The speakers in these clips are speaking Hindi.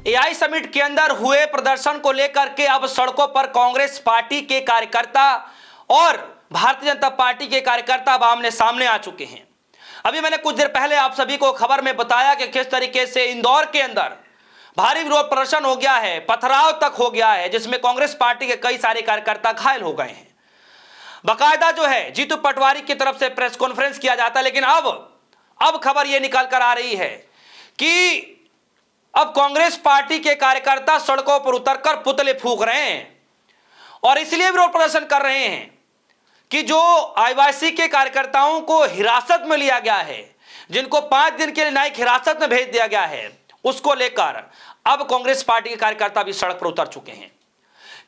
एआई समिट के अंदर हुए प्रदर्शन को लेकर के अब सड़कों पर कांग्रेस पार्टी के कार्यकर्ता और भारतीय जनता पार्टी के कार्यकर्ता अब आमने सामने आ चुके हैं। अभी मैंने कुछ देर पहले आप सभी को खबर में बताया कि किस तरीके से इंदौर के अंदर भारी विरोध प्रदर्शन हो गया है, पथराव तक हो गया है, जिसमें कांग्रेस पार्टी के कई सारे कार्यकर्ता घायल हो गए हैं। बाकायदा जो है जीतू पटवारी की तरफ से प्रेस कॉन्फ्रेंस किया जाता है, लेकिन अब खबर यह निकल कर आ रही है कि अब कांग्रेस पार्टी के कार्यकर्ता सड़कों पर उतरकर पुतले फूंक रहे हैं और इसलिए विरोध प्रदर्शन कर रहे हैं कि जो आदिवासी के कार्यकर्ताओं को हिरासत में लिया गया है, जिनको 5 दिन के लिए न्यायिक हिरासत में भेज दिया गया है, उसको लेकर अब कांग्रेस पार्टी के कार्यकर्ता भी सड़क पर उतर चुके हैं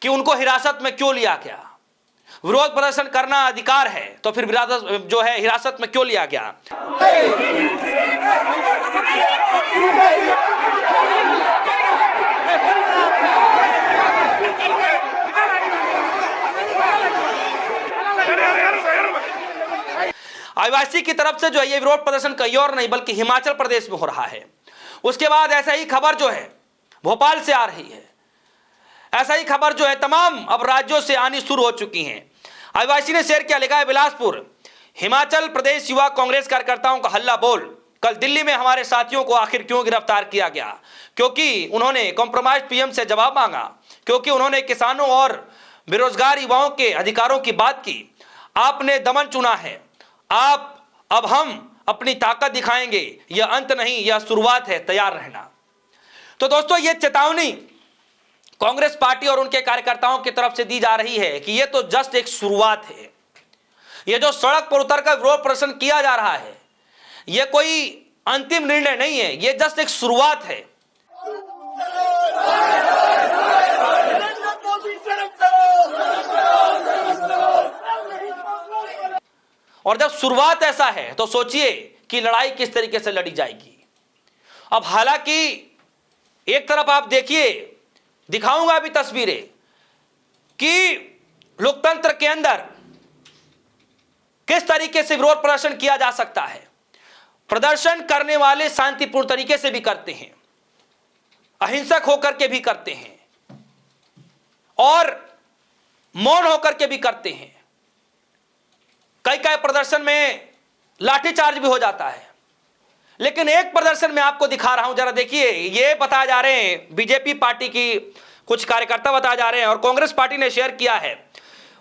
कि उनको हिरासत में क्यों लिया गया। विरोध प्रदर्शन करना अधिकार है, तो फिर जो है हिरासत में क्यों लिया गया। आदिवासी की तरफ से जो है ये विरोध प्रदर्शन कहीं और नहीं बल्कि हिमाचल प्रदेश में हो रहा है। उसके बाद ऐसा ही खबर जो है भोपाल से आ रही है, ऐसा ही खबर जो है तमाम अब राज्यों से आनी शुरू हो चुकी हैं। आदिवासी ने शेयर किया, लिखा है बिलासपुर, हिमाचल प्रदेश युवा कांग्रेस कार्यकर्ताओं का हल्ला बोल। कल दिल्ली में हमारे साथियों को आखिर क्यों गिरफ्तार किया गया? क्योंकि उन्होंने कॉम्प्रोमाइज पीएम से जवाब मांगा, क्योंकि उन्होंने किसानों और बेरोजगार युवाओं के अधिकारों की बात की। आपने दमन चुना है, अब हम अपनी ताकत दिखाएंगे। यह अंत नहीं, यह शुरुआत है, तैयार रहना। तो दोस्तों, यह चेतावनी कांग्रेस पार्टी और उनके कार्यकर्ताओं की तरफ से दी जा रही है कि यह तो जस्ट एक शुरुआत है। यह जो सड़क पर उतरकर विरोध प्रदर्शन किया जा रहा है, यह कोई अंतिम निर्णय नहीं है, यह जस्ट एक शुरुआत है। और जब शुरुआत ऐसा है तो सोचिए कि लड़ाई किस तरीके से लड़ी जाएगी। अब हालांकि एक तरफ आप देखिए, दिखाऊंगा अभी तस्वीरें कि लोकतंत्र के अंदर किस तरीके से विरोध प्रदर्शन किया जा सकता है। प्रदर्शन करने वाले शांतिपूर्ण तरीके से भी करते हैं, अहिंसक होकर के भी करते हैं और मौन होकर के भी करते हैं। कई प्रदर्शन में लाठीचार्ज भी हो जाता है। लेकिन एक प्रदर्शन में आपको दिखा रहा हूं, जरा देखिए। ये बताया जा रहे हैं, बीजेपी पार्टी की कुछ कार्यकर्ता बताया जा रहे हैं और कांग्रेस पार्टी ने शेयर किया है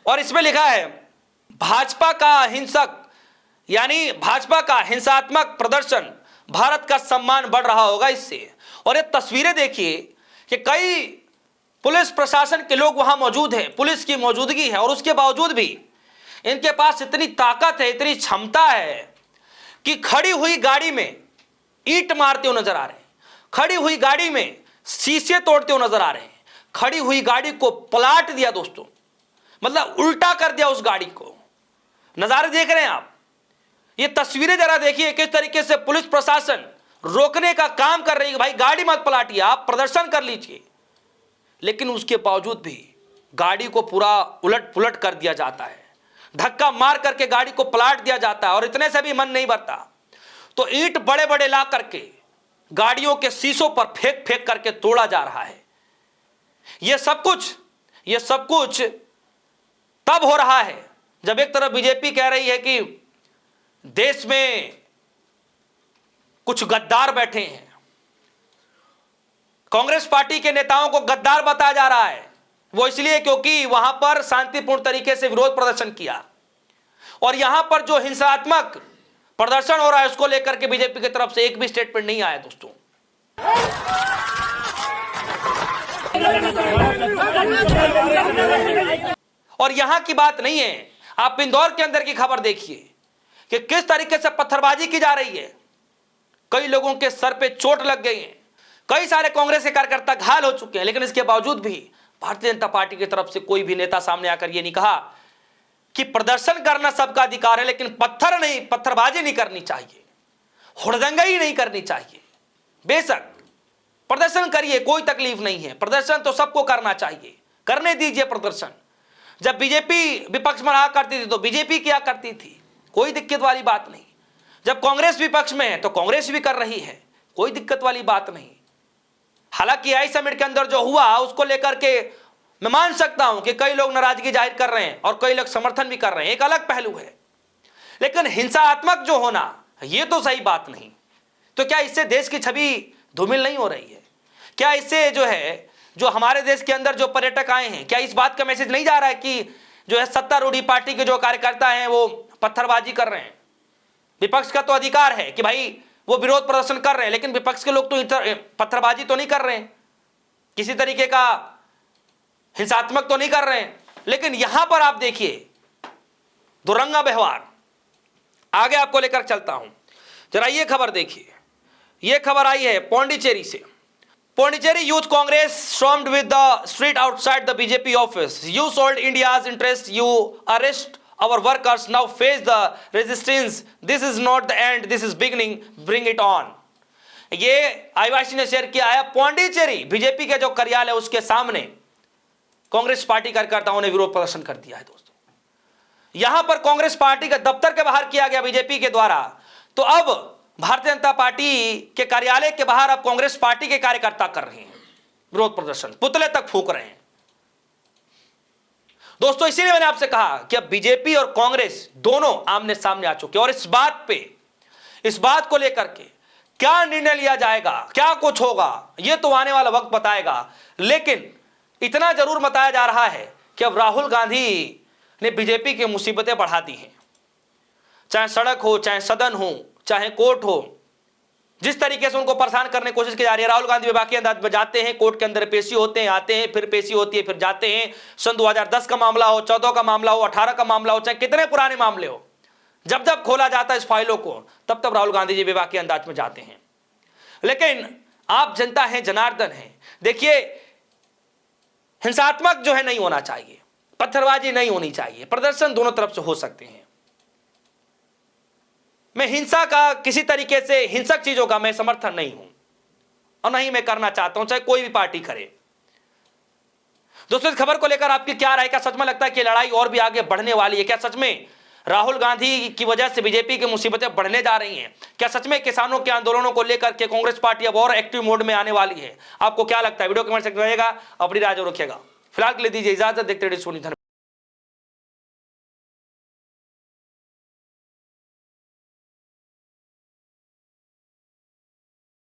और इसमें लिखा है भाजपा का अहिंसक यानी भाजपा का हिंसात्मक प्रदर्शन, भारत का सम्मान बढ़ रहा होगा इससे। और ये तस्वीरें देखिए कि कई पुलिस प्रशासन के लोग वहां मौजूद हैं, पुलिस की मौजूदगी है और उसके बावजूद भी इनके पास इतनी ताकत है, इतनी क्षमता है कि खड़ी हुई गाड़ी में ईंट मारते हुए नजर आ रहे हैं, खड़ी हुई गाड़ी में शीशे तोड़ते हुए नजर आ रहे हैं, खड़ी हुई गाड़ी को पलट दिया दोस्तों, मतलब उल्टा कर दिया उस गाड़ी को। नजारे देख रहे हैं आप, ये तस्वीरें जरा देखिए किस तरीके से पुलिस प्रशासन रोकने का काम कर रही है। भाई गाड़ी मत पलटिए, आप प्रदर्शन कर लीजिए, लेकिन उसके बावजूद भी गाड़ी को पूरा उलट पुलट कर दिया जाता है, धक्का मार करके गाड़ी को पलट दिया जाता है और इतने से भी मन नहीं भरता तो ईंट बड़े बड़े ला करके गाड़ियों के शीशों पर फेंक फेंक करके तोड़ा जा रहा है। यह सब कुछ तब हो रहा है जब एक तरफ बीजेपी कह रही है कि देश में कुछ गद्दार बैठे हैं, कांग्रेस पार्टी के नेताओं को गद्दार बताया जा रहा है। वो इसलिए क्योंकि वहां पर शांतिपूर्ण तरीके से विरोध प्रदर्शन किया और यहां पर जो हिंसात्मक प्रदर्शन हो रहा है उसको लेकर के बीजेपी की तरफ से एक भी स्टेटमेंट नहीं आया दोस्तों। और यहां की बात नहीं है, आप इंदौर के अंदर की खबर देखिए कि किस तरीके से पत्थरबाजी की जा रही है। कई लोगों के सर पे चोट लग गई है, कई सारे कांग्रेस के कार्यकर्ता घायल हो चुके हैं, लेकिन इसके बावजूद भी भारतीय जनता पार्टी की तरफ से कोई भी नेता सामने आकर यह नहीं कहा कि प्रदर्शन करना सबका अधिकार है, लेकिन पत्थरबाजी नहीं करनी चाहिए, हुड़दंगाई नहीं करनी चाहिए। बेशक प्रदर्शन करिए, कोई तकलीफ नहीं है, प्रदर्शन तो सबको करना चाहिए, करने दीजिए प्रदर्शन। जब बीजेपी विपक्ष में रहा करती थी तो बीजेपी किया करती थी, कोई दिक्कत वाली बात नहीं। जब कांग्रेस विपक्ष में है तो कांग्रेस भी कर रही है, कोई दिक्कत वाली बात नहीं। हालांकि आई समिट के अंदर जो हुआ उसको लेकर के मैं मान सकता हूं कि कई लोग नाराजगी जाहिर कर रहे हैं और कई लोग समर्थन भी कर रहे हैं, एक अलग पहलू है। लेकिन हिंसात्मक जो होना यह तो सही बात नहीं। तो क्या इससे देश की छवि धूमिल नहीं हो रही है? क्या इससे जो है, जो हमारे देश के अंदर जो पर्यटक आए हैं, क्या इस बात का मैसेज नहीं जा रहा है कि जो है सत्तारूढ़ी पार्टी के जो कार्यकर्ता हैं वो पत्थरबाजी कर रहे हैं? विपक्ष का तो अधिकार है कि भाई वो विरोध प्रदर्शन कर रहे हैं, लेकिन विपक्ष के लोग तो पत्थरबाजी तो नहीं कर रहे हैं, किसी तरीके का हिंसात्मक तो नहीं कर रहे हैं। लेकिन यहां पर आप देखिए दुरंगा व्यवहार। आगे आपको लेकर चलता हूं, जरा ये खबर देखिए। ये खबर आई है पौंडीचेरी से। Pondicherry Youth Congress stormed with the street outside the BJP office. You sold India's interest. You arrest our workers. Now face the resistance. This is not the end. This is beginning. Bring it on. ये आदिवासी ने शेयर किया है। पौंडीचेरी बीजेपी के जो कार्यालय उसके सामने कांग्रेस पार्टी कार्यकर्ताओं ने विरोध प्रदर्शन कर दिया है। दोस्तों यहां पर कांग्रेस पार्टी के दफ्तर के बाहर किया गया बीजेपी के द्वारा, तो अब भारतीय जनता पार्टी के कार्यालय के बाहर अब कांग्रेस पार्टी के कार्यकर्ता कर रहे हैं विरोध प्रदर्शन, पुतले तक फूंक रहे हैं। दोस्तों इसीलिए मैंने आपसे कहा कि अब बीजेपी और कांग्रेस दोनों आमने सामने आ चुके हैं और इस बात को लेकर के क्या निर्णय लिया जाएगा, क्या कुछ होगा, यह तो आने वाला वक्त बताएगा। लेकिन इतना जरूर बताया जा रहा है कि अब राहुल गांधी ने बीजेपी की मुसीबतें बढ़ा दी हैं। चाहे सड़क हो, चाहे सदन हो, चाहे कोर्ट हो, जिस तरीके से उनको परेशान करने की कोशिश की जा रही है। राहुल गांधी बेबाकी अंदाज में जाते हैं, कोर्ट के अंदर पेशी होते हैं, आते हैं, फिर पेशी होती है, फिर जाते हैं। सन 2010 का मामला हो, 14 का मामला हो, 18 का मामला हो, चाहे कितने पुराने मामले हो, जब जब खोला जाता है इस फाइलों को तब तब राहुल गांधी जी बेबाकी अंदाज में जाते हैं। लेकिन आप जनता हैं, जनार्दन हैं, देखिए हिंसात्मक जो है नहीं होना चाहिए, पत्थरबाजी नहीं होनी चाहिए, प्रदर्शन दोनों तरफ से हो सकते हैं। मैं हिंसा का, किसी तरीके से हिंसक चीजों का मैं समर्थन नहीं हूं और नहीं मैं करना चाहता हूं, चाहे कोई भी पार्टी करे। दोस्तों इस खबर को लेकर आपकी क्या राय? क्या सच में लगता है कि लड़ाई और भी आगे बढ़ने वाली है? क्या सच में राहुल गांधी की वजह से बीजेपी की मुसीबतें बढ़ने जा रही हैं? क्या सच में किसानों के आंदोलनों को लेकर के कांग्रेस पार्टी अब और एक्टिव मोड में आने वाली है? आपको क्या लगता है? वीडियो कमेंट सेक्शन में रहिएगा, अपनी राय जरूर रखिएगा। फिलहाल के लिए दीजिए इजाजत, देखते रहिए सोनी।